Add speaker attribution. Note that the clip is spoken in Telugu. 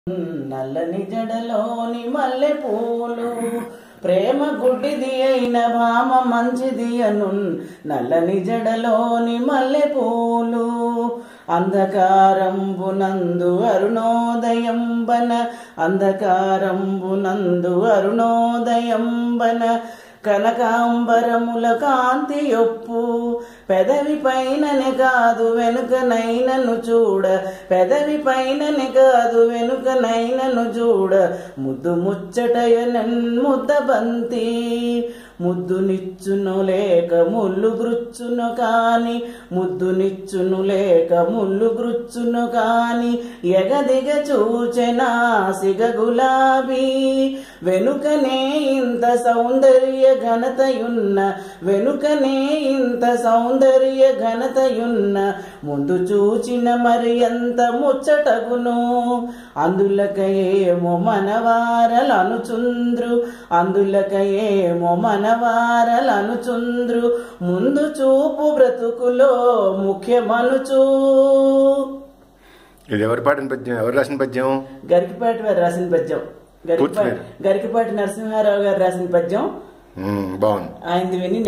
Speaker 1: నల్లని జడలోని మల్లె పూలు ప్రేమ గుడ్డిది అయిన భామ మంచిది అను నల్లని జడలోని మల్లె పూలు అంధకారంబునందు అరుణోదయంబన అంధకారంబునందు అరుణోదయంబన కనకాంబరముల కాంతి యొప్పు పెదవి పైననే కాదు వెనుకనైనను చూడ పెదవి పైననే కాదు వెనుకనైనను చూడ ముద్దు ముచ్చటయనన్ ముద్ద బంతి ముద్దు నిచ్చును లేక ముళ్ళు గృచ్చును కాని ముద్దు నిచ్చును లేక ముళ్ళు గృచ్చును కాని ఎగదిగ చూచెనా సిగ గులాబీ వెనుకనే ఇంత సౌందర్య ఘనతయున్న వెనుకనే ఇంత సౌందర్య ఘనతయున్న ముందు చూచిన మరి ఎంత ముచ్చటగును అందులకయేమో మనవారలనుచుంద్రు అందులకయేమో మనవారలనుచుంద్రు ముందు చూపు బ్రతుకులో ముఖ్యమనుచు.
Speaker 2: ఇది ఎవరు పాడిన పద్యం? ఎవరు రాసిన పద్యం?
Speaker 1: గరికిపాటి వారు రాసిన పద్యం. గరికిపాటి నరసింహారావు గారు రాసిన పద్యం.
Speaker 2: బాగుంది.
Speaker 1: ఆయనది విని